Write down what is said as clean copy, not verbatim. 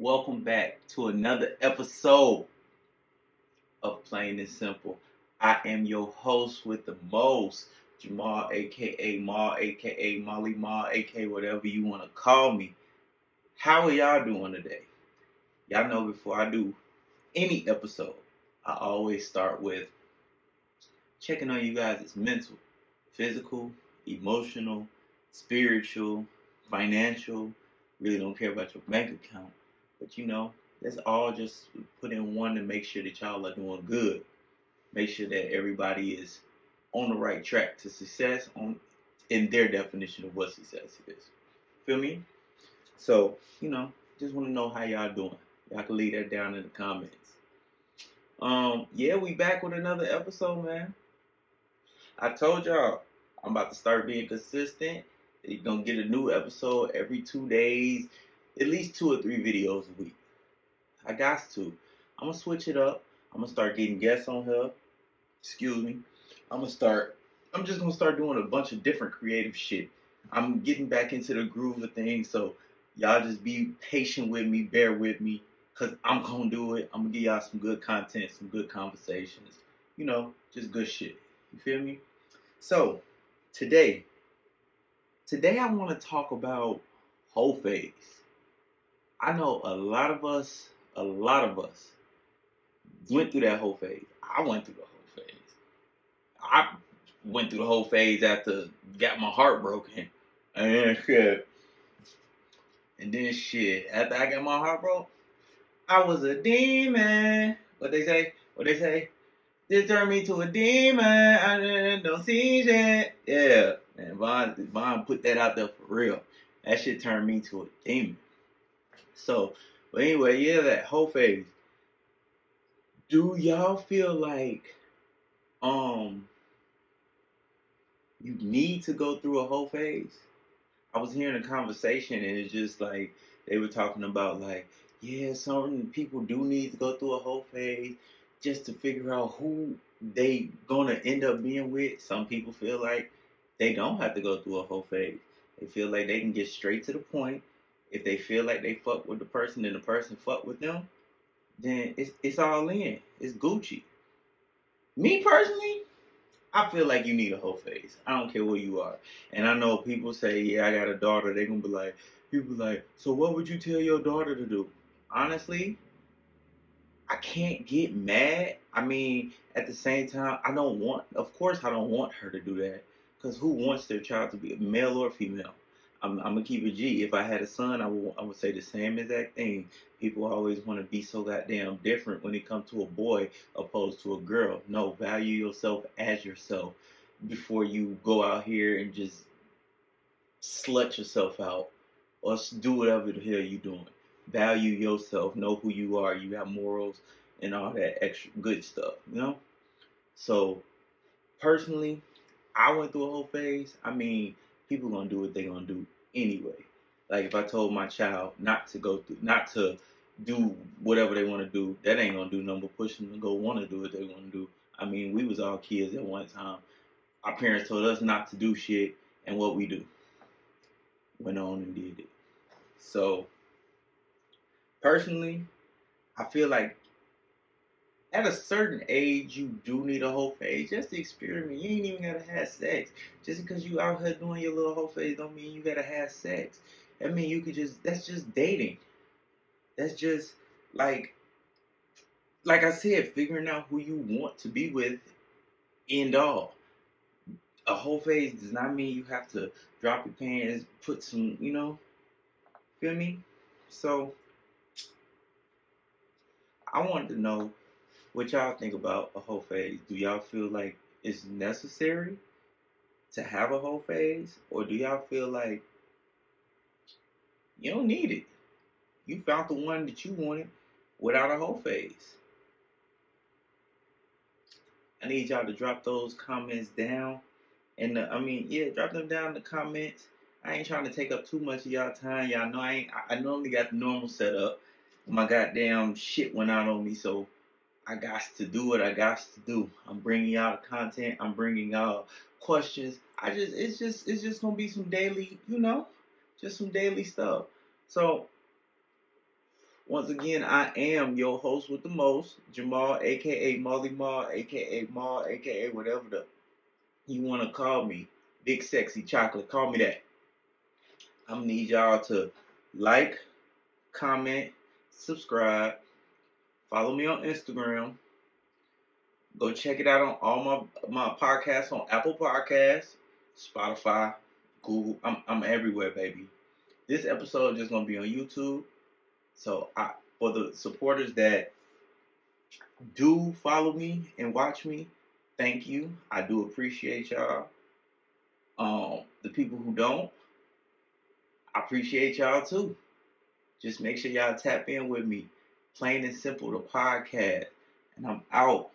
Welcome back to another episode of Plain and Simple. I am your host with the most, Jamal, aka Ma, aka Molly Ma, aka whatever you want to call me. How are y'all doing today? Y'all know before I do any episode, I always start with checking on you guys' mental, physical, emotional, spiritual, financial. Really don't care about your bank account. But that's all just put in one to make sure that y'all are doing good. Make sure that everybody is on the right track to success in their definition of what success is. Feel me? So, just want to know how y'all doing. Y'all can leave that down in the comments. Yeah, we back with another episode, man. I told y'all I'm about to start being consistent. You're gonna get a new episode every 2 days, at least 2 or 3 videos a week. I got to. I'm gonna switch it up. I'm gonna start getting guests on here. Excuse me. I'm just gonna start doing a bunch of different creative shit. I'm getting back into the groove of things, so y'all just be patient with me, bear with me, cause I'm gonna do it. I'm gonna give y'all some good content, some good conversations. Just good shit. You feel me? So, today I want to talk about Hoe Phase. I know a lot of us went through that whole phase. I went through the whole phase. I went through the whole phase after got my heart broken. And then shit. After I got my heart broke, I was a demon. What they say? This turned me to a demon. I don't see shit. Yeah. Man, Vaughn put that out there for real. That shit turned me to a demon. So, but anyway, yeah, that whole phase. Do y'all feel like you need to go through a whole phase? I was hearing a conversation and it's just like they were talking about like, yeah, some people do need to go through a whole phase just to figure out who they gonna end up being with. Some people feel like they don't have to go through a whole phase. They feel like they can get straight to the point. If they feel like they fuck with the person and the person fuck with them, then it's all in. It's Gucci. Me personally, I feel like you need a whole phase. I don't care where you are. And I know people say, yeah, I got a daughter. They're going to be like, so what would you tell your daughter to do? Honestly, I can't get mad. I mean, at the same time, of course, I don't want her to do that. Because who wants their child to be a male or female? I'm gonna keep it G. If I had a son, I would say the same exact thing. People always want to be so goddamn different when it comes to a boy opposed to a girl. No, value yourself as yourself before you go out here and just slut yourself out or do whatever the hell you're doing. Value yourself. Know who you are. You have morals and all that extra good stuff. So personally, I went through a whole phase. I mean, people gonna do what they gonna do anyway. Like if I told my child not to do whatever they want to do, that ain't gonna do nothing but push them to go want to do what they want to do. I mean, we was all kids at one time. Our parents told us not to do shit, and what we do, went on and did it. So personally, I feel like at a certain age, you do need a whole phase just to experiment. You ain't even gotta have sex. Just because you out here doing your little whole phase don't mean you gotta have sex. I mean, that's just dating. That's just like I said, figuring out who you want to be with, end all. A whole phase does not mean you have to drop your pants, put some, feel me? So, I wanted to know what y'all think about a whole phase. Do y'all feel like it's necessary to have a whole phase? Or do y'all feel like you don't need it? You found the one that you wanted without a whole phase. I need y'all to drop those comments down. And drop them down in the comments. I ain't trying to take up too much of y'all time. Y'all know I normally got the normal setup. My goddamn shit went out on me, so I got to do what I got to do. I'm bringing y'all the content. I'm bringing y'all questions. It's just gonna be some daily, just some daily stuff. So, Once again, I am your host with the most, Jamal, aka Molly Maul, aka Maul, aka whatever you want to call me. Big Sexy Chocolate, call me that. I'm gonna need y'all to like, comment, subscribe, follow me on Instagram. Go check it out on all my podcasts on Apple Podcasts, Spotify, Google. I'm everywhere, baby. This episode is just gonna be on YouTube. So for the supporters that do follow me and watch me, thank you. I do appreciate y'all. The people who don't, I appreciate y'all too. Just make sure y'all tap in with me. Plain and simple, the podcast. And I'm out.